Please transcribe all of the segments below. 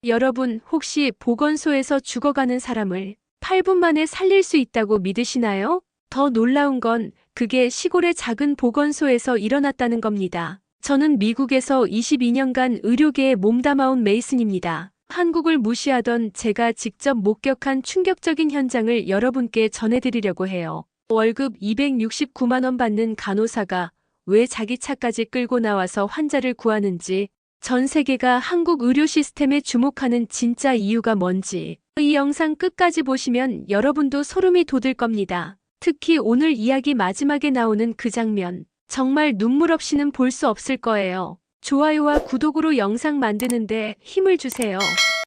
여러분, 혹시 보건소에서 죽어가는 사람을 8분 만에 살릴 수 있다고 믿으시나요? 더 놀라운 건 그게 시골의 작은 보건소에서 일어났다는 겁니다. 저는 미국에서 22년간 의료계에 몸담아온 메이슨입니다. 한국을 무시하던 제가 직접 목격한 충격적인 현장을 여러분께 전해드리려고 해요. 월급 269만 원 받는 간호사가 왜 자기 차까지 끌고 나와서 환자를 구하는지, 전 세계가 한국 의료 시스템에 주목하는 진짜 이유가 뭔지, 이 영상 끝까지 보시면 여러분도 소름이 돋을 겁니다. 특히 오늘 이야기 마지막에 나오는 그 장면, 정말 눈물 없이는 볼 수 없을 거예요. 좋아요와 구독으로 영상 만드는데 힘을 주세요.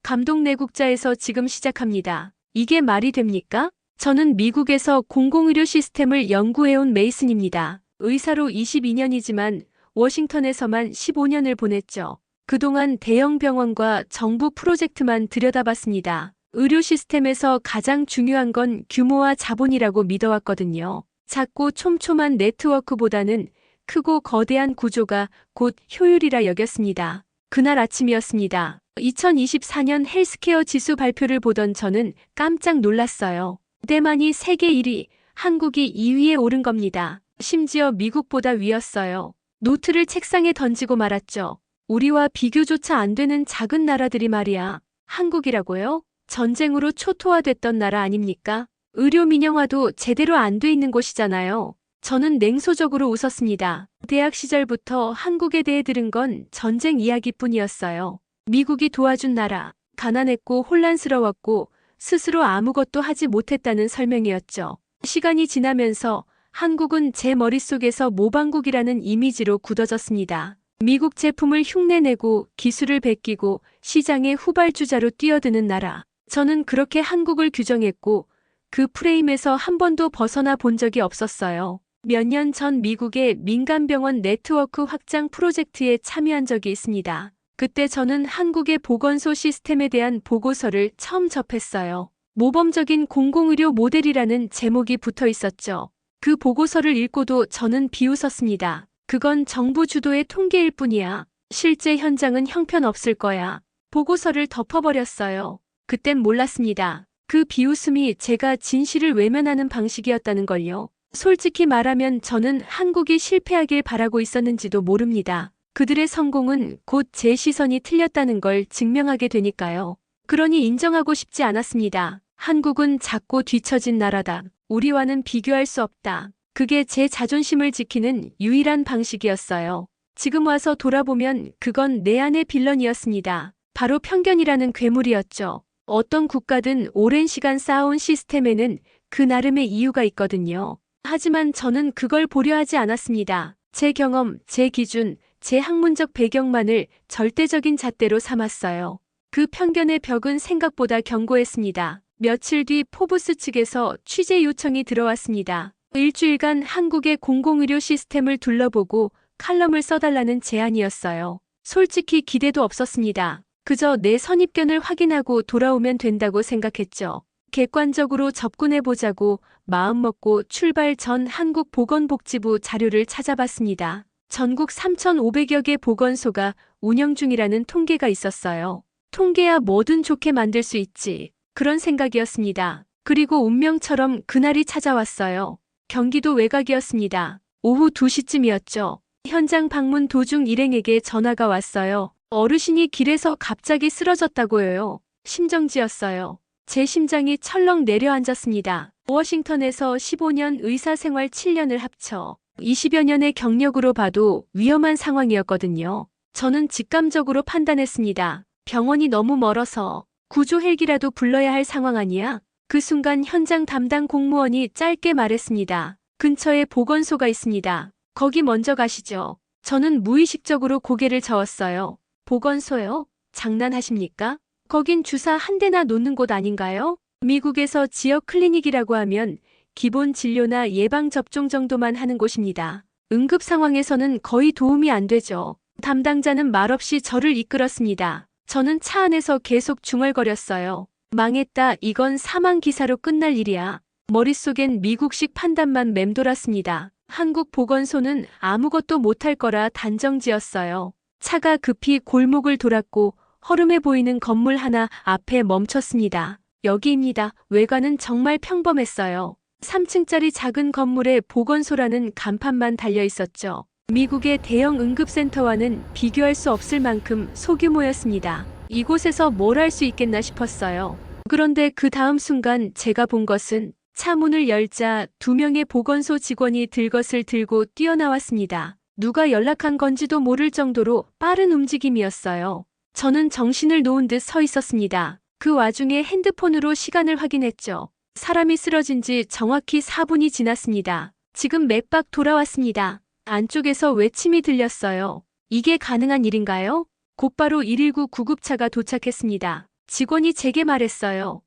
감동 내국자에서 지금 시작합니다. 이게 말이 됩니까? 저는 미국에서 공공의료 시스템을 연구해온 메이슨입니다. 의사로 22년이지만 워싱턴에서만 15년을 보냈죠. 그동안 대형 병원과 정부 프로젝트만 들여다봤습니다. 의료 시스템에서 가장 중요한 건 규모와 자본이라고 믿어왔거든요. 작고 촘촘한 네트워크보다는 크고 거대한 구조가 곧 효율이라 여겼습니다. 그날 아침이었습니다. 2024년 헬스케어 지수 발표를 보던 저는 깜짝 놀랐어요. 대만이 세계 1위, 한국이 2위에 오른 겁니다. 심지어 미국보다 위였어요. 노트를 책상에 던지고 말았죠. 우리와 비교조차 안 되는 작은 나라들이 말이야. 한국이라고요? 전쟁으로 초토화됐던 나라 아닙니까? 의료 민영화도 제대로 안 돼 있는 곳이잖아요. 저는 냉소적으로 웃었습니다. 대학 시절부터 한국에 대해 들은 건 전쟁 이야기뿐이었어요. 미국이 도와준 나라, 가난했고 혼란스러웠고 스스로 아무것도 하지 못했다는 설명이었죠. 시간이 지나면서 한국은 제 머릿속에서 모방국이라는 이미지로 굳어졌습니다. 미국 제품을 흉내내고 기술을 베끼고 시장의 후발주자로 뛰어드는 나라. 저는 그렇게 한국을 규정했고 그 프레임에서 한 번도 벗어나 본 적이 없었어요. 몇 년 전 미국의 민간병원 네트워크 확장 프로젝트에 참여한 적이 있습니다. 그때 저는 한국의 보건소 시스템에 대한 보고서를 처음 접했어요. 모범적인 공공의료 모델이라는 제목이 붙어 있었죠. 그 보고서를 읽고도 저는 비웃었습니다. 그건 정부 주도의 통계일 뿐이야. 실제 현장은 형편없을 거야. 보고서를 덮어버렸어요. 그땐 몰랐습니다. 그 비웃음이 제가 진실을 외면하는 방식이었다는 걸요. 솔직히 말하면 저는 한국이 실패하길 바라고 있었는지도 모릅니다. 그들의 성공은 곧 제 시선이 틀렸다는 걸 증명하게 되니까요. 그러니 인정하고 싶지 않았습니다. 한국은 작고 뒤처진 나라다. 우리와는 비교할 수 없다. 그게 제 자존심을 지키는 유일한 방식이었어요. 지금 와서 돌아보면 그건 내 안의 빌런이었습니다. 바로 편견이라는 괴물이었죠. 어떤 국가든 오랜 시간 쌓아온 시스템에는 그 나름의 이유가 있거든요. 하지만 저는 그걸 보려 하지 않았습니다. 제 경험, 제 기준, 제 학문적 배경만을 절대적인 잣대로 삼았어요. 그 편견의 벽은 생각보다 견고했습니다. 며칠 뒤 포브스 측에서 취재 요청이 들어왔습니다. 일주일간 한국의 공공의료 시스템을 둘러보고 칼럼을 써달라는 제안이었어요. 솔직히 기대도 없었습니다. 그저 내 선입견을 확인하고 돌아오면 된다고 생각했죠. 객관적으로 접근해보자고 마음먹고 출발 전 한국보건복지부 자료를 찾아봤습니다. 전국 3,500여 개 보건소가 운영 중이라는 통계가 있었어요. 통계야 뭐든 좋게 만들 수 있지. 그런 생각이었습니다. 그리고 운명처럼 그날이 찾아왔어요. 경기도 외곽이었습니다. 오후 2시쯤이었죠. 현장 방문 도중 일행에게 전화가 왔어요. 어르신이 길에서 갑자기 쓰러졌다고요. 심정지였어요. 제 심장이 철렁 내려앉았습니다. 워싱턴에서 15년 의사 생활 7년을 합쳐 20여 년의 경력으로 봐도 위험한 상황이었거든요. 저는 직감적으로 판단했습니다. 병원이 너무 멀어서 구조 헬기라도 불러야 할 상황 아니야? 그 순간 현장 담당 공무원이 짧게 말했습니다. 근처에 보건소가 있습니다. 거기 먼저 가시죠. 저는 무의식적으로 고개를 저었어요. 보건소요? 장난하십니까? 거긴 주사 한 대나 놓는 곳 아닌가요? 미국에서 지역 클리닉이라고 하면 기본 진료나 예방접종 정도만 하는 곳입니다. 응급 상황에서는 거의 도움이 안 되죠. 담당자는 말없이 저를 이끌었습니다. 저는 차 안에서 계속 중얼거렸어요. 망했다. 이건 사망 기사로 끝날 일이야. 머릿속엔 미국식 판단만 맴돌았습니다. 한국 보건소는 아무것도 못할 거라 단정지었어요. 차가 급히 골목을 돌았고 허름해 보이는 건물 하나 앞에 멈췄습니다. 여기입니다. 외관은 정말 평범했어요. 3층짜리 작은 건물에 보건소라는 간판만 달려 있었죠. 미국의 대형 응급센터와는 비교할 수 없을 만큼 소규모였습니다. 이곳에서 뭘 할 수 있겠나 싶었어요. 그런데 그 다음 순간 제가 본 것은 차 문을 열자 2명의 보건소 직원이 들것을 들고 뛰어나왔습니다. 누가 연락한 건지도 모를 정도로 빠른 움직임이었어요. 저는 정신을 놓은 듯 서 있었습니다. 그 와중에 핸드폰으로 시간을 확인했죠. 사람이 쓰러진 지 정확히 4분이 지났습니다. 지금 맥박 돌아왔습니다. 안쪽에서 외침이 들렸어요. 이게 가능한 일인가요? 곧바로 119 구급차가 도착했습니다. 직원이 제게 말했어요.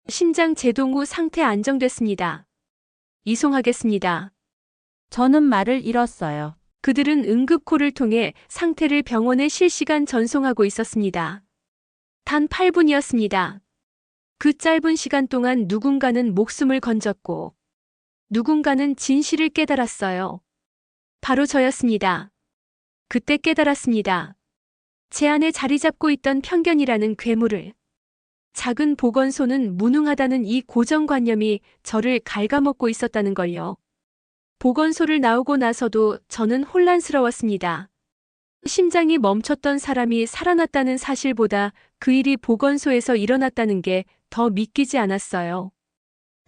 심장 제동 후 상태 안정됐습니다. 이송하겠습니다. 저는 말을 잃었어요. 그들은 응급콜을 통해 상태를 병원에 실시간 전송하고 있었습니다. 단 8분이었습니다. 그 짧은 시간 동안 누군가는 목숨을 건졌고 누군가는 진실을 깨달았어요. 바로 저였습니다. 그때 깨달았습니다. 제 안에 자리 잡고 있던 편견이라는 괴물을. 작은 보건소는 무능하다는 이 고정관념이 저를 갉아먹고 있었다는 걸요. 보건소를 나오고 나서도 저는 혼란스러웠습니다. 심장이 멈췄던 사람이 살아났다는 사실보다 그 일이 보건소에서 일어났다는 게 더 믿기지 않았어요.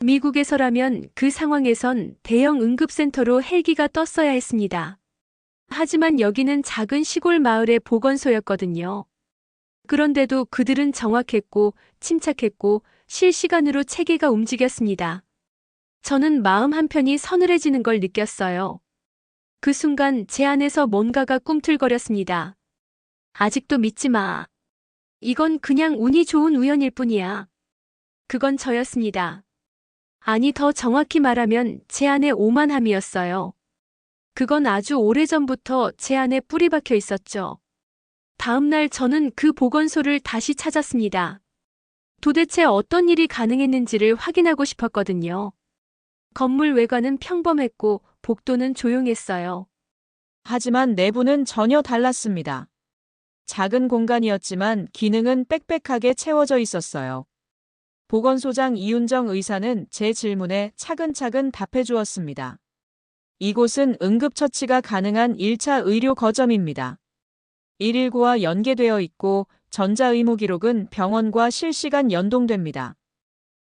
미국에서라면 그 상황에선 대형 응급센터로 헬기가 떴어야 했습니다. 하지만 여기는 작은 시골 마을의 보건소였거든요. 그런데도 그들은 정확했고 침착했고 실시간으로 체계가 움직였습니다. 저는 마음 한편이 서늘해지는 걸 느꼈어요. 그 순간 제 안에서 뭔가가 꿈틀거렸습니다. 아직도 믿지 마. 이건 그냥 운이 좋은 우연일 뿐이야. 그건 저였습니다. 아니, 더 정확히 말하면 제 안의 오만함이었어요. 그건 아주 오래전부터 제 안에 뿌리 박혀 있었죠. 다음 날 저는 그 보건소를 다시 찾았습니다. 도대체 어떤 일이 가능했는지를 확인하고 싶었거든요. 건물 외관은 평범했고 복도는 조용했어요. 하지만 내부는 전혀 달랐습니다. 작은 공간이었지만 기능은 빽빽하게 채워져 있었어요. 보건소장 이윤정 의사는 제 질문에 차근차근 답해 주었습니다. 이곳은 응급처치가 가능한 1차 의료 거점입니다. 119와 연계되어 있고 전자의무 기록은 병원과 실시간 연동됩니다.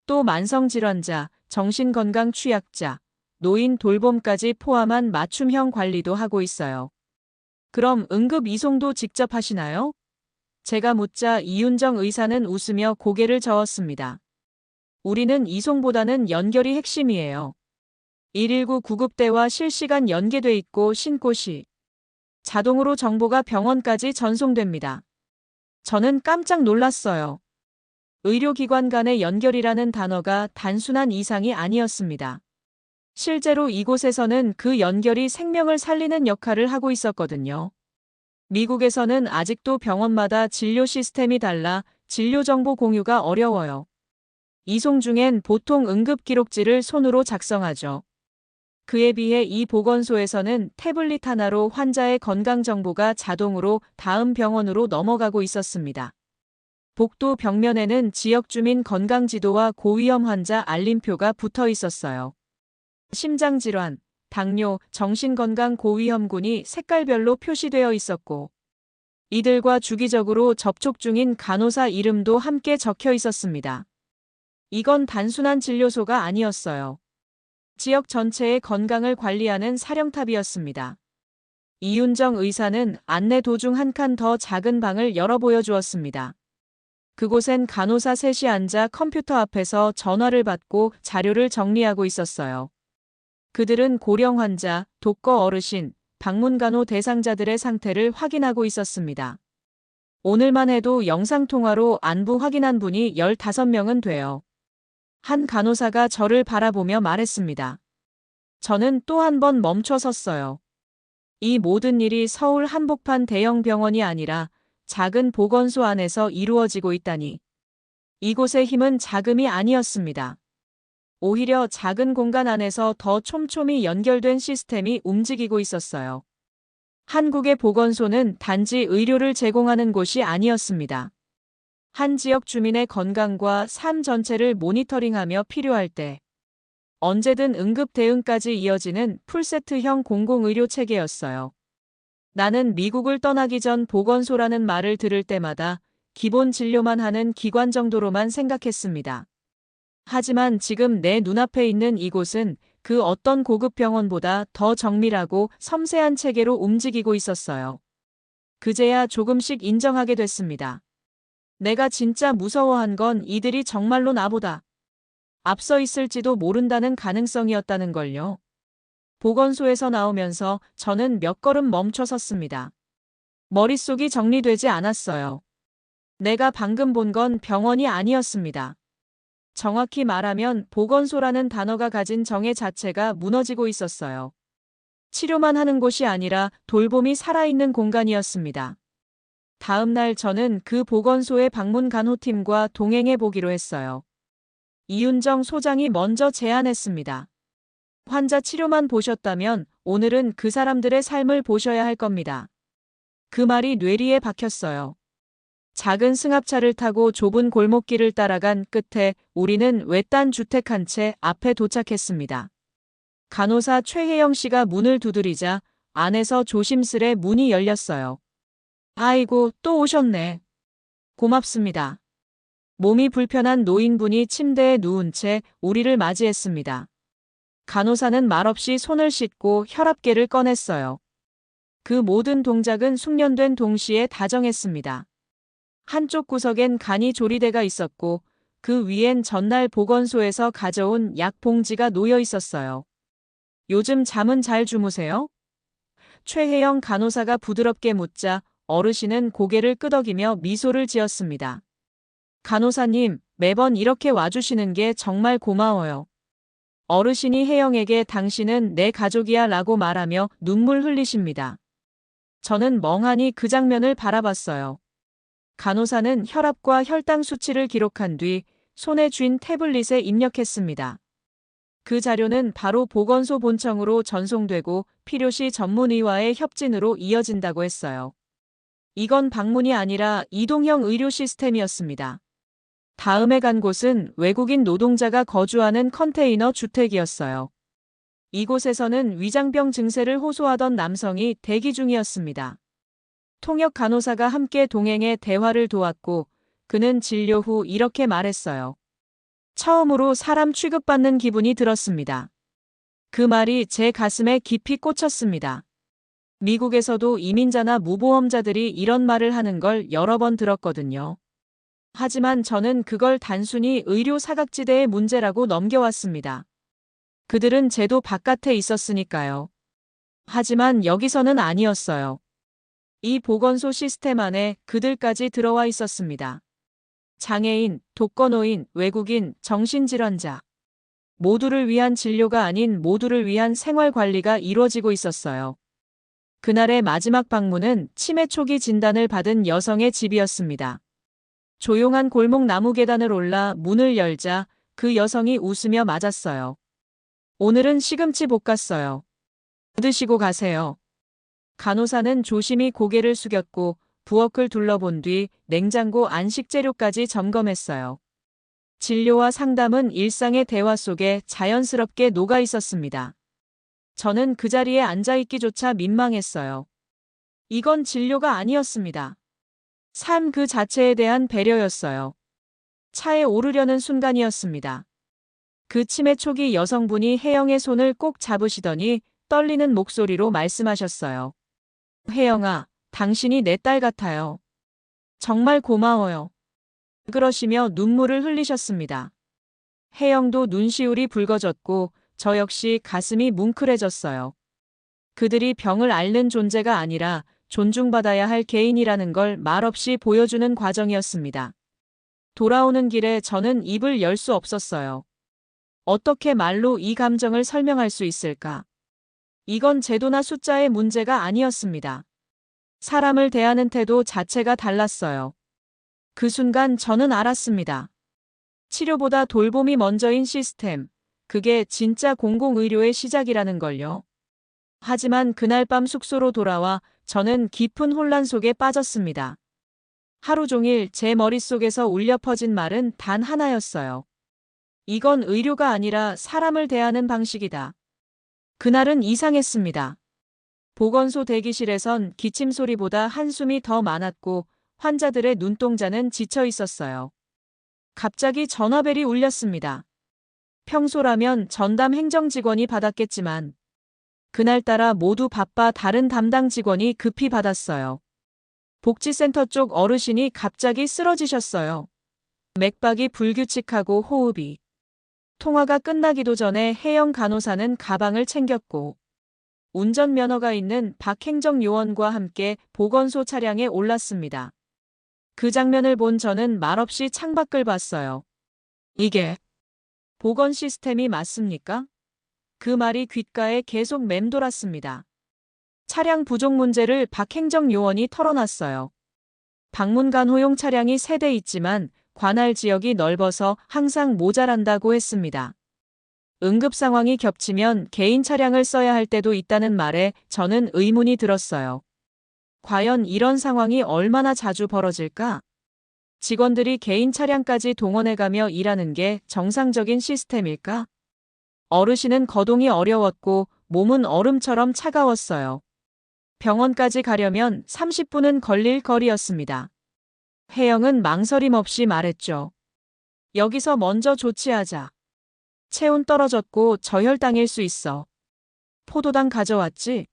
또 만성질환자, 정신건강 취약자, 노인 돌봄까지 포함한 맞춤형 관리도 하고 있어요. 그럼 응급 이송도 직접 하시나요? 제가 묻자 이윤정 의사는 웃으며 고개를 저었습니다. 우리는 이송보다는 연결이 핵심이에요. 119 구급대와 실시간 연계돼 있고 신고 시 자동으로 정보가 병원까지 전송됩니다. 저는 깜짝 놀랐어요. 의료기관 간의 연결이라는 단어가 단순한 이상이 아니었습니다. 실제로 이곳에서는 그 연결이 생명을 살리는 역할을 하고 있었거든요. 미국에서는 아직도 병원마다 진료 시스템이 달라 진료 정보 공유가 어려워요. 이송 중엔 보통 응급기록지를 손으로 작성하죠. 그에 비해 이 보건소에서는 태블릿 하나로 환자의 건강 정보가 자동으로 다음 병원으로 넘어가고 있었습니다. 복도 벽면에는 지역 주민 건강 지도와 고위험 환자 알림표가 붙어 있었어요. 심장질환, 당뇨, 정신건강 고위험군이 색깔별로 표시되어 있었고, 이들과 주기적으로 접촉 중인 간호사 이름도 함께 적혀 있었습니다. 이건 단순한 진료소가 아니었어요. 지역 전체의 건강을 관리하는 사령탑이었습니다. 이윤정 의사는 안내 도중 한 칸 더 작은 방을 열어 보여주었습니다. 그곳엔 간호사 셋이 앉아 컴퓨터 앞에서 전화를 받고 자료를 정리하고 있었어요. 그들은 고령 환자, 독거 어르신, 방문간호 대상자들의 상태를 확인하고 있었습니다. 오늘만 해도 영상통화로 안부 확인한 분이 15명은 돼요. 한 간호사가 저를 바라보며 말했습니다. 저는 또 한 번 멈춰 섰어요. 이 모든 일이 서울 한복판 대형 병원이 아니라 작은 보건소 안에서 이루어지고 있다니. 이곳의 힘은 자금이 아니었습니다. 오히려 작은 공간 안에서 더 촘촘히 연결된 시스템이 움직이고 있었어요. 한국의 보건소는 단지 의료를 제공하는 곳이 아니었습니다. 한 지역 주민의 건강과 삶 전체를 모니터링하며 필요할 때 언제든 응급 대응까지 이어지는 풀세트형 공공의료 체계였어요. 나는 미국을 떠나기 전 보건소라는 말을 들을 때마다 기본 진료만 하는 기관 정도로만 생각했습니다. 하지만 지금 내 눈앞에 있는 이곳은 그 어떤 고급 병원보다 더 정밀하고 섬세한 체계로 움직이고 있었어요. 그제야 조금씩 인정하게 됐습니다. 내가 진짜 무서워한 건 이들이 정말로 나보다 앞서 있을지도 모른다는 가능성이었다는 걸요. 보건소에서 나오면서 저는 몇 걸음 멈춰 섰습니다. 머릿속이 정리되지 않았어요. 내가 방금 본 건 병원이 아니었습니다. 정확히 말하면 보건소라는 단어가 가진 정의 자체가 무너지고 있었어요. 치료만 하는 곳이 아니라 돌봄이 살아있는 공간이었습니다. 다음 날 저는 그 보건소의 방문 간호팀과 동행해 보기로 했어요. 이윤정 소장이 먼저 제안했습니다. 환자 치료만 보셨다면 오늘은 그 사람들의 삶을 보셔야 할 겁니다. 그 말이 뇌리에 박혔어요. 작은 승합차를 타고 좁은 골목길을 따라간 끝에 우리는 외딴 주택 한 채 앞에 도착했습니다. 간호사 최혜영 씨가 문을 두드리자 안에서 조심스레 문이 열렸어요. 아이고, 또 오셨네. 고맙습니다. 몸이 불편한 노인분이 침대에 누운 채 우리를 맞이했습니다. 간호사는 말없이 손을 씻고 혈압계를 꺼냈어요. 그 모든 동작은 숙련된 동시에 다정했습니다. 한쪽 구석엔 간이 조리대가 있었고 그 위엔 전날 보건소에서 가져온 약 봉지가 놓여 있었어요. 요즘 잠은 잘 주무세요? 최혜영 간호사가 부드럽게 묻자 어르신은 고개를 끄덕이며 미소를 지었습니다. 간호사님, 매번 이렇게 와주시는 게 정말 고마워요. 어르신이 혜영에게 당신은 내 가족이야 라고 말하며 눈물 흘리십니다. 저는 멍하니 그 장면을 바라봤어요. 간호사는 혈압과 혈당 수치를 기록한 뒤 손에 쥔 태블릿에 입력했습니다. 그 자료는 바로 보건소 본청으로 전송되고 필요시 전문의와의 협진으로 이어진다고 했어요. 이건 방문이 아니라 이동형 의료 시스템이었습니다. 다음에 간 곳은 외국인 노동자가 거주하는 컨테이너 주택이었어요. 이곳에서는 위장병 증세를 호소하던 남성이 대기 중이었습니다. 통역 간호사가 함께 동행해 대화를 도왔고 그는 진료 후 이렇게 말했어요. 처음으로 사람 취급받는 기분이 들었습니다. 그 말이 제 가슴에 깊이 꽂혔습니다. 미국에서도 이민자나 무보험자들이 이런 말을 하는 걸 여러 번 들었거든요. 하지만 저는 그걸 단순히 의료 사각지대의 문제라고 넘겨왔습니다. 그들은 제도 바깥에 있었으니까요. 하지만 여기서는 아니었어요. 이 보건소 시스템 안에 그들까지 들어와 있었습니다. 장애인, 독거노인, 외국인, 정신질환자. 모두를 위한 진료가 아닌 모두를 위한 생활 관리가 이루어지고 있었어요. 그날의 마지막 방문은 치매 초기 진단을 받은 여성의 집이었습니다. 조용한 골목 나무 계단을 올라 문을 열자 그 여성이 웃으며 맞았어요. 오늘은 시금치 볶았어요. 드시고 가세요. 간호사는 조심히 고개를 숙였고 부엌을 둘러본 뒤 냉장고 안식 재료까지 점검했어요. 진료와 상담은 일상의 대화 속에 자연스럽게 녹아 있었습니다. 저는 그 자리에 앉아있기조차 민망했어요. 이건 진료가 아니었습니다. 삶 그 자체에 대한 배려였어요. 차에 오르려는 순간이었습니다. 그 치매 초기 여성분이 혜영의 손을 꼭 잡으시더니 떨리는 목소리로 말씀하셨어요. 혜영아, 당신이 내 딸 같아요. 정말 고마워요. 그러시며 눈물을 흘리셨습니다. 혜영도 눈시울이 붉어졌고 저 역시 가슴이 뭉클해졌어요. 그들이 병을 앓는 존재가 아니라 존중받아야 할 개인이라는 걸 말없이 보여주는 과정이었습니다. 돌아오는 길에 저는 입을 열 수 없었어요. 어떻게 말로 이 감정을 설명할 수 있을까? 이건 제도나 숫자의 문제가 아니었습니다. 사람을 대하는 태도 자체가 달랐어요. 그 순간 저는 알았습니다. 치료보다 돌봄이 먼저인 시스템, 그게 진짜 공공의료의 시작이라는 걸요. 하지만 그날 밤 숙소로 돌아와 저는 깊은 혼란 속에 빠졌습니다. 하루 종일 제 머릿속에서 울려 퍼진 말은 단 하나였어요. 이건 의료가 아니라 사람을 대하는 방식이다. 그날은 이상했습니다. 보건소 대기실에선 기침 소리보다 한숨이 더 많았고 환자들의 눈동자는 지쳐 있었어요. 갑자기 전화벨이 울렸습니다. 평소라면 전담 행정직원이 받았겠지만 그날따라 모두 바빠 다른 담당 직원이 급히 받았어요. 복지센터 쪽 어르신이 갑자기 쓰러지셨어요. 맥박이 불규칙하고 호흡이. 통화가 끝나기도 전에 혜영 간호사는 가방을 챙겼고 운전면허가 있는 박 행정요원과 함께 보건소 차량에 올랐습니다. 그 장면을 본 저는 말없이 창밖을 봤어요. 이게 보건 시스템이 맞습니까? 그 말이 귓가에 계속 맴돌았습니다. 차량 부족 문제를 박 행정요원이 털어놨어요. 방문간호용 차량이 3대 있지만 관할 지역이 넓어서 항상 모자란다고 했습니다. 응급 상황이 겹치면 개인 차량을 써야 할 때도 있다는 말에 저는 의문이 들었어요. 과연 이런 상황이 얼마나 자주 벌어질까? 직원들이 개인 차량까지 동원해가며 일하는 게 정상적인 시스템일까? 어르신은 거동이 어려웠고 몸은 얼음처럼 차가웠어요. 병원까지 가려면 30분은 걸릴 거리였습니다. 혜영은 망설임 없이 말했죠. 여기서 먼저 조치하자. 체온 떨어졌고 저혈당일 수 있어. 포도당 가져왔지?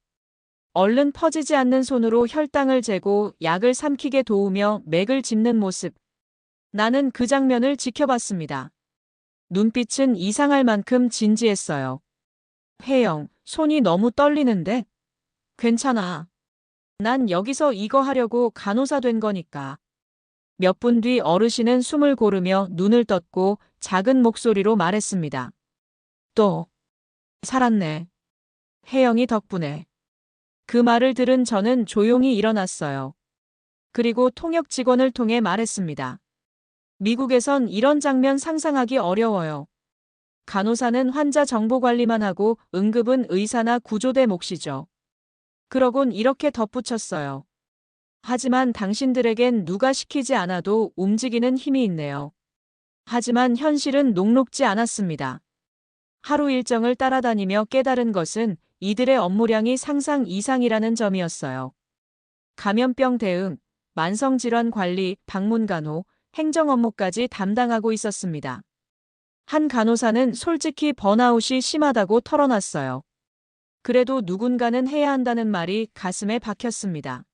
얼른 퍼지지 않는 손으로 혈당을 재고 약을 삼키게 도우며 맥을 짚는 모습. 나는 그 장면을 지켜봤습니다. 눈빛은 이상할 만큼 진지했어요. 혜영, 손이 너무 떨리는데? 괜찮아. 난 여기서 이거 하려고 간호사 된 거니까. 몇 분 뒤 어르신은 숨을 고르며 눈을 떴고 작은 목소리로 말했습니다. 또 살았네. 혜영이 덕분에. 그 말을 들은 저는 조용히 일어났어요. 그리고 통역 직원을 통해 말했습니다. 미국에선 이런 장면 상상하기 어려워요. 간호사는 환자 정보 관리만 하고 응급은 의사나 구조대 몫이죠. 그러곤 이렇게 덧붙였어요. 하지만 당신들에겐 누가 시키지 않아도 움직이는 힘이 있네요. 하지만 현실은 녹록지 않았습니다. 하루 일정을 따라다니며 깨달은 것은 이들의 업무량이 상상 이상이라는 점이었어요. 감염병 대응, 만성질환 관리, 방문간호, 행정 업무까지 담당하고 있었습니다. 한 간호사는 솔직히 번아웃이 심하다고 털어놨어요. 그래도 누군가는 해야 한다는 말이 가슴에 박혔습니다.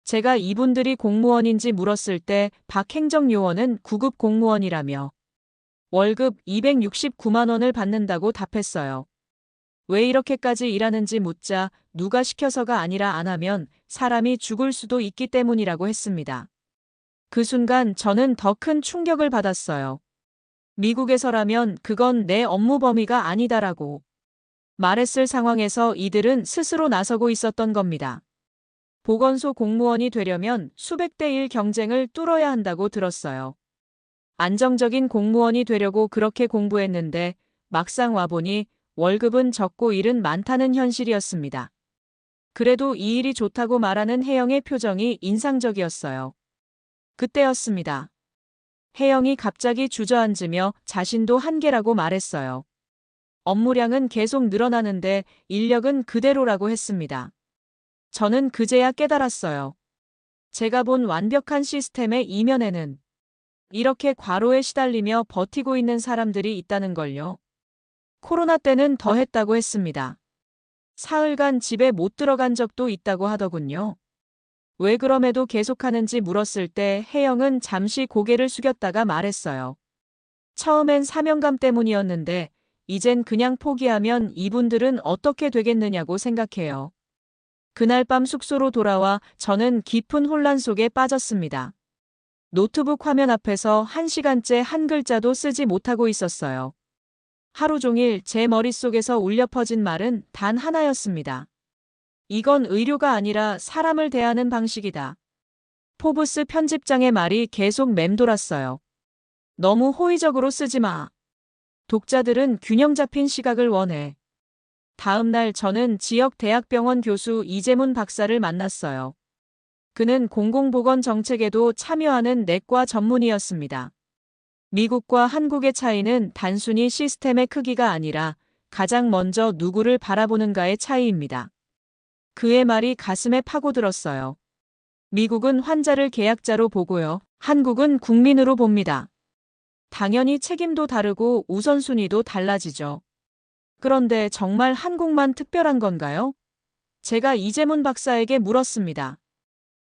제가 이분들이 공무원인지 물었을 때 박 행정요원은 9급 공무원이라며 월급 269만 원을 받는다고 답했어요. 왜 이렇게까지 일하는지 묻자 누가 시켜서가 아니라 안 하면 사람이 죽을 수도 있기 때문이라고 했습니다. 그 순간 저는 더 큰 충격을 받았어요. 미국에서라면 그건 내 업무 범위가 아니다라고 말했을 상황에서 이들은 스스로 나서고 있었던 겁니다. 보건소 공무원이 되려면 수백 대 1 경쟁을 뚫어야 한다고 들었어요. 안정적인 공무원이 되려고 그렇게 공부했는데 막상 와보니 월급은 적고 일은 많다는 현실이었습니다. 그래도 이 일이 좋다고 말하는 혜영의 표정이 인상적이었어요. 그때였습니다. 혜영이 갑자기 주저앉으며 자신도 한계라고 말했어요. 업무량은 계속 늘어나는데 인력은 그대로라고 했습니다. 저는 그제야 깨달았어요. 제가 본 완벽한 시스템의 이면에는 이렇게 과로에 시달리며 버티고 있는 사람들이 있다는 걸요. 코로나 때는 더 했다고 했습니다. 사흘간 집에 못 들어간 적도 있다고 하더군요. 왜 그럼에도 계속하는지 물었을 때 혜영은 잠시 고개를 숙였다가 말했어요. 처음엔 사명감 때문이었는데 이젠 그냥 포기하면 이분들은 어떻게 되겠느냐고 생각해요. 그날 밤 숙소로 돌아와 저는 깊은 혼란 속에 빠졌습니다. 노트북 화면 앞에서 1시간째 한 글자도 쓰지 못하고 있었어요. 하루 종일 제 머릿속에서 울려 퍼진 말은 단 하나였습니다. 이건 의료가 아니라 사람을 대하는 방식이다. 포브스 편집장의 말이 계속 맴돌았어요. 너무 호의적으로 쓰지 마. 독자들은 균형 잡힌 시각을 원해. 다음 날 저는 지역 대학병원 교수 이재문 박사를 만났어요. 그는 공공보건 정책에도 참여하는 내과 전문의였습니다. 미국과 한국의 차이는 단순히 시스템의 크기가 아니라 가장 먼저 누구를 바라보는가의 차이입니다. 그의 말이 가슴에 파고들었어요. 미국은 환자를 계약자로 보고요. 한국은 국민으로 봅니다. 당연히 책임도 다르고 우선순위도 달라지죠. 그런데 정말 한국만 특별한 건가요? 제가 이재문 박사에게 물었습니다.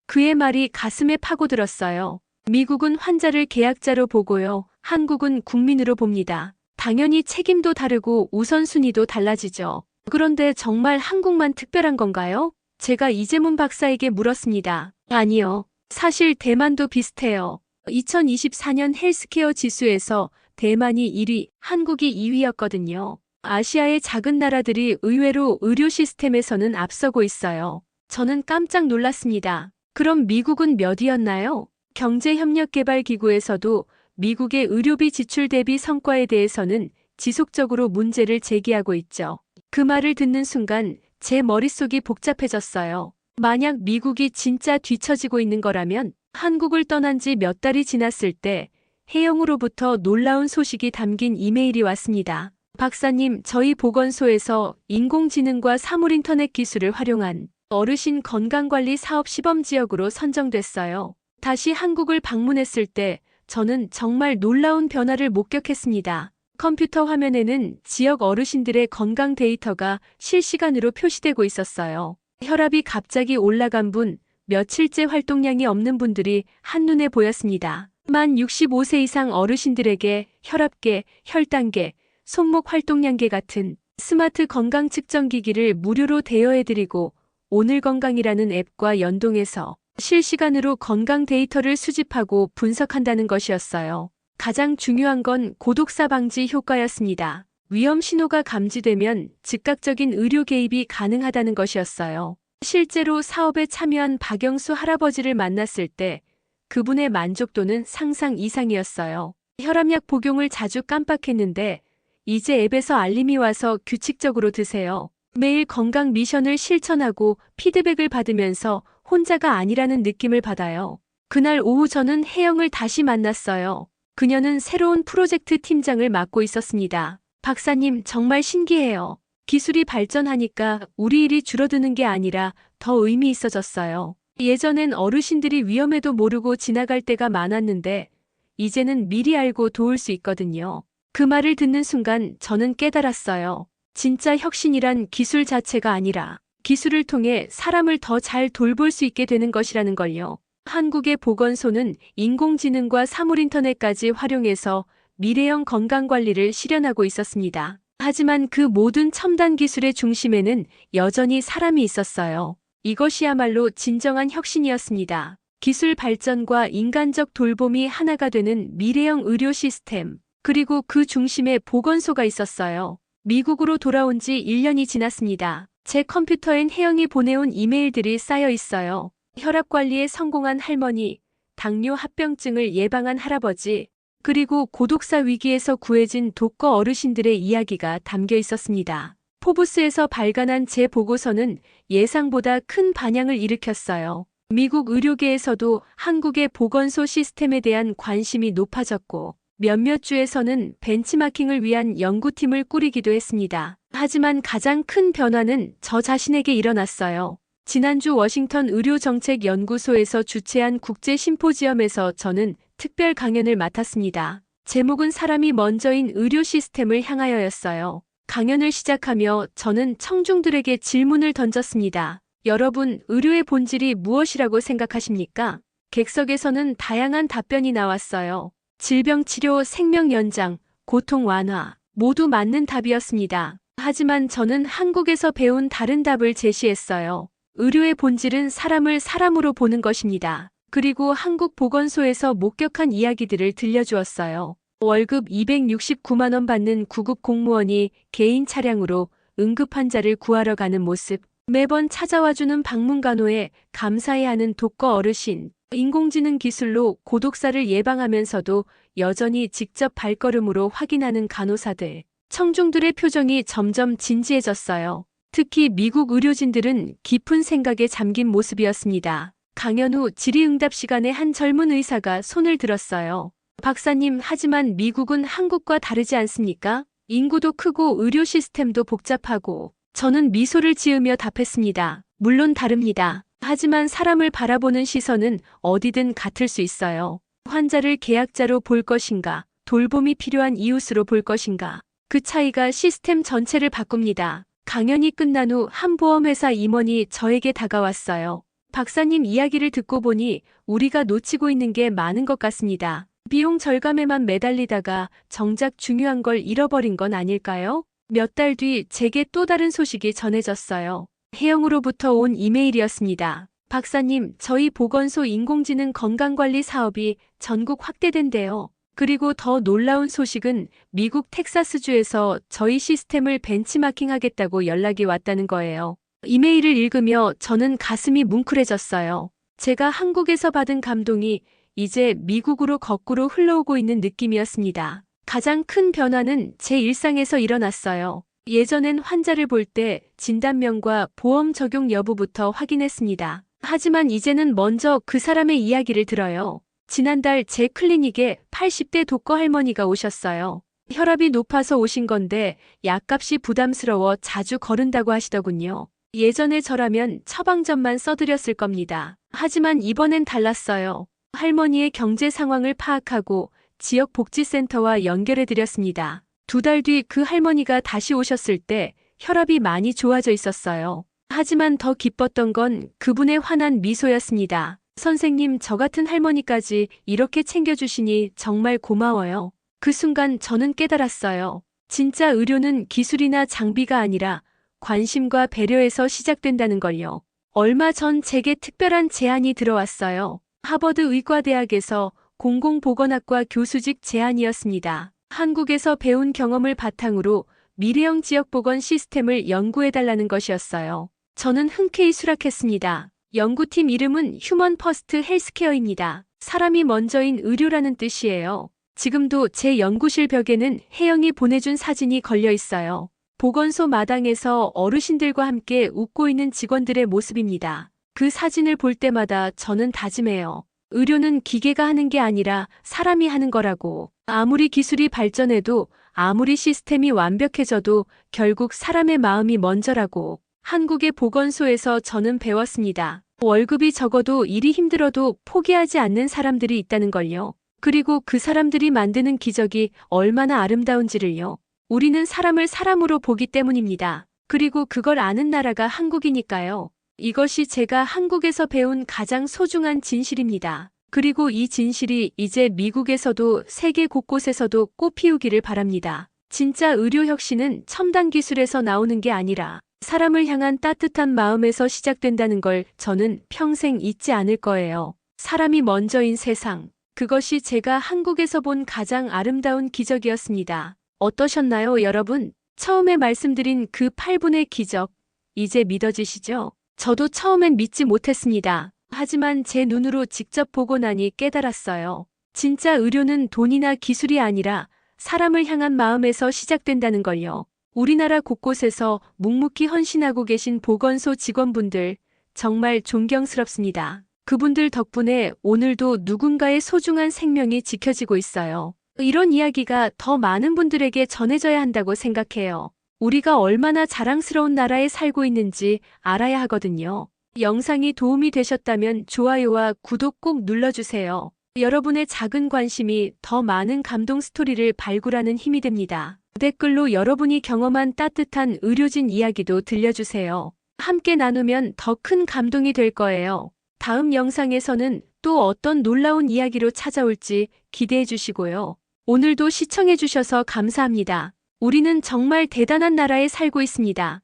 그의 말이 가슴에 파고들었어요. 미국은 환자를 계약자로 보고요. 한국은 국민으로 봅니다. 당연히 책임도 다르고 우선순위도 달라지죠. 그런데 정말 한국만 특별한 건가요? 제가 이재문 박사에게 물었습니다. 아니요. 사실 대만도 비슷해요. 2024년 헬스케어 지수에서 대만이 1위, 한국이 2위였거든요. 아시아의 작은 나라들이 의외로 의료 시스템에서는 앞서고 있어요. 저는 깜짝 놀랐습니다. 그럼 미국은 몇 위였나요? 경제협력개발기구에서도 미국의 의료비 지출 대비 성과에 대해서는 지속적으로 문제를 제기하고 있죠. 그 말을 듣는 순간 제 머릿속이 복잡해졌어요. 만약 미국이 진짜 뒤처지고 있는 거라면 한국을 떠난 지 몇 달이 지났을 때 혜영으로부터 놀라운 소식이 담긴 이메일이 왔습니다. 박사님, 저희 보건소에서 인공지능과 사물인터넷 기술을 활용한 어르신 건강관리 사업 시범지역으로 선정됐어요. 다시 한국을 방문했을 때 저는 정말 놀라운 변화를 목격했습니다. 컴퓨터 화면에는 지역 어르신들의 건강 데이터가 실시간으로 표시되고 있었어요. 혈압이 갑자기 올라간 분, 며칠째 활동량이 없는 분들이 한눈에 보였습니다. 만 65세 이상 어르신들에게 혈압계, 혈당계, 손목 활동량계 같은 스마트 건강 측정기기를 무료로 대여해드리고 오늘건강이라는 앱과 연동해서 실시간으로 건강 데이터를 수집하고 분석한다는 것이었어요. 가장 중요한 건 고독사 방지 효과였습니다. 위험 신호가 감지되면 즉각적인 의료 개입이 가능하다는 것이었어요. 실제로 사업에 참여한 박영수 할아버지를 만났을 때 그분의 만족도는 상상 이상이었어요. 혈압약 복용을 자주 깜빡했는데 이제 앱에서 알림이 와서 규칙적으로 드세요. 매일 건강 미션을 실천하고 피드백을 받으면서 혼자가 아니라는 느낌을 받아요. 그날 오후 저는 혜영을 다시 만났어요. 그녀는 새로운 프로젝트 팀장을 맡고 있었습니다. 박사님, 정말 신기해요. 기술이 발전하니까 우리 일이 줄어드는 게 아니라 더 의미 있어졌어요. 예전엔 어르신들이 위험해도 모르고 지나갈 때가 많았는데 이제는 미리 알고 도울 수 있거든요. 그 말을 듣는 순간 저는 깨달았어요. 진짜 혁신이란 기술 자체가 아니라 기술을 통해 사람을 더 잘 돌볼 수 있게 되는 것이라는 걸요. 한국의 보건소는 인공지능과 사물인터넷까지 활용해서 미래형 건강관리를 실현하고 있었습니다. 하지만 그 모든 첨단 기술의 중심에는 여전히 사람이 있었어요. 이것이야말로 진정한 혁신이었습니다. 기술 발전과 인간적 돌봄이 하나가 되는 미래형 의료 시스템, 그리고 그 중심에 보건소가 있었어요. 미국으로 돌아온 지 1년이 지났습니다. 제 컴퓨터엔 혜영이 보내온 이메일들이 쌓여 있어요. 혈압 관리에 성공한 할머니, 당뇨 합병증을 예방한 할아버지, 그리고 고독사 위기에서 구해진 독거 어르신들의 이야기가 담겨 있었습니다. 포브스에서 발간한 제 보고서는 예상보다 큰 반향을 일으켰어요. 미국 의료계에서도 한국의 보건소 시스템에 대한 관심이 높아졌고 몇몇 주에서는 벤치마킹을 위한 연구팀을 꾸리기도 했습니다. 하지만 가장 큰 변화는 저 자신에게 일어났어요. 지난주 워싱턴 의료정책연구소에서 주최한 국제 심포지엄에서 저는 특별 강연을 맡았습니다. 제목은 사람이 먼저인 의료 시스템을 향하여였어요. 강연을 시작하며 저는 청중들에게 질문을 던졌습니다. 여러분, 의료의 본질이 무엇이라고 생각하십니까? 객석에서는 다양한 답변이 나왔어요. 질병 치료, 생명 연장, 고통 완화, 모두 맞는 답이었습니다. 하지만 저는 한국에서 배운 다른 답을 제시했어요. 의료의 본질은 사람을 사람으로 보는 것입니다. 그리고 한국 보건소에서 목격한 이야기들을 들려주었어요. 월급 269만 원 받는 구급 공무원이 개인 차량으로 응급 환자를 구하러 가는 모습, 매번 찾아와주는 방문간호에 감사해하는 독거 어르신, 인공지능 기술로 고독사를 예방하면서도 여전히 직접 발걸음으로 확인하는 간호사들. 청중들의 표정이 점점 진지해졌어요. 특히 미국 의료진들은 깊은 생각에 잠긴 모습이었습니다. 강연 후 질의응답 시간에 한 젊은 의사가 손을 들었어요. 박사님, 하지만 미국은 한국과 다르지 않습니까? 인구도 크고 의료 시스템도 복잡하고. 저는 미소를 지으며 답했습니다. 물론 다릅니다. 하지만 사람을 바라보는 시선은 어디든 같을 수 있어요. 환자를 계약자로 볼 것인가, 돌봄이 필요한 이웃으로 볼 것인가. 그 차이가 시스템 전체를 바꿉니다. 강연이 끝난 후 한 보험회사 임원이 저에게 다가왔어요. 박사님 이야기를 듣고 보니 우리가 놓치고 있는 게 많은 것 같습니다. 비용 절감에만 매달리다가 정작 중요한 걸 잃어버린 건 아닐까요? 몇 달 뒤 제게 또 다른 소식이 전해졌어요. 혜영으로부터 온 이메일이었습니다. 박사님, 저희 보건소 인공지능 건강관리 사업이 전국 확대된대요. 그리고 더 놀라운 소식은 미국 텍사스주에서 저희 시스템을 벤치마킹하겠다고 연락이 왔다는 거예요. 이메일을 읽으며 저는 가슴이 뭉클해졌어요. 제가 한국에서 받은 감동이 이제 미국으로 거꾸로 흘러오고 있는 느낌이었습니다. 가장 큰 변화는 제 일상에서 일어났어요. 예전엔 환자를 볼 때 진단명과 보험 적용 여부부터 확인했습니다. 하지만 이제는 먼저 그 사람의 이야기를 들어요. 지난달 제 클리닉에 80대 독거 할머니가 오셨어요. 혈압이 높아서 오신 건데 약값이 부담스러워 자주 거른다고 하시더군요. 예전에 저라면 처방전만 써드렸을 겁니다. 하지만 이번엔 달랐어요. 할머니의 경제 상황을 파악하고 지역 복지센터와 연결해드렸습니다. 2달 뒤 그 할머니가 다시 오셨을 때 혈압이 많이 좋아져 있었어요. 하지만 더 기뻤던 건 그분의 환한 미소였습니다. 선생님, 저 같은 할머니까지 이렇게 챙겨주시니 정말 고마워요. 그 순간 저는 깨달았어요. 진짜 의료는 기술이나 장비가 아니라 관심과 배려에서 시작된다는 걸요. 얼마 전 제게 특별한 제안이 들어왔어요. 하버드 의과대학에서 공공보건학과 교수직 제안이었습니다. 한국에서 배운 경험을 바탕으로 미래형 지역보건 시스템을 연구해달라는 것이었어요. 저는 흔쾌히 수락했습니다. 연구팀 이름은 휴먼 퍼스트 헬스케어입니다. 사람이 먼저인 의료라는 뜻이에요. 지금도 제 연구실 벽에는 혜영이 보내준 사진이 걸려 있어요. 보건소 마당에서 어르신들과 함께 웃고 있는 직원들의 모습입니다. 그 사진을 볼 때마다 저는 다짐해요. 의료는 기계가 하는 게 아니라 사람이 하는 거라고. 아무리 기술이 발전해도 아무리 시스템이 완벽해져도 결국 사람의 마음이 먼저라고. 한국의 보건소에서 저는 배웠습니다. 월급이 적어도 일이 힘들어도 포기하지 않는 사람들이 있다는 걸요. 그리고 그 사람들이 만드는 기적이 얼마나 아름다운지를요. 우리는 사람을 사람으로 보기 때문입니다. 그리고 그걸 아는 나라가 한국이니까요. 이것이 제가 한국에서 배운 가장 소중한 진실입니다. 그리고 이 진실이 이제 미국에서도 세계 곳곳에서도 꽃피우기를 바랍니다. 진짜 의료 혁신은 첨단 기술에서 나오는 게 아니라 사람을 향한 따뜻한 마음에서 시작된다는 걸 저는 평생 잊지 않을 거예요. 사람이 먼저인 세상. 그것이 제가 한국에서 본 가장 아름다운 기적이었습니다. 어떠셨나요, 여러분? 처음에 말씀드린 그 8분의 기적, 이제 믿어지시죠? 저도 처음엔 믿지 못했습니다. 하지만 제 눈으로 직접 보고 나니 깨달았어요. 진짜 의료는 돈이나 기술이 아니라 사람을 향한 마음에서 시작된다는 걸요. 우리나라 곳곳에서 묵묵히 헌신하고 계신 보건소 직원분들, 정말 존경스럽습니다. 그분들 덕분에 오늘도 누군가의 소중한 생명이 지켜지고 있어요. 이런 이야기가 더 많은 분들에게 전해져야 한다고 생각해요. 우리가 얼마나 자랑스러운 나라에 살고 있는지 알아야 하거든요. 영상이 도움이 되셨다면 좋아요와 구독 꼭 눌러주세요. 여러분의 작은 관심이 더 많은 감동 스토리를 발굴하는 힘이 됩니다. 댓글로 여러분이 경험한 따뜻한 의료진 이야기도 들려주세요. 함께 나누면 더 큰 감동이 될 거예요. 다음 영상에서는 또 어떤 놀라운 이야기로 찾아올지 기대해 주시고요. 오늘도 시청해 주셔서 감사합니다. 우리는 정말 대단한 나라에 살고 있습니다.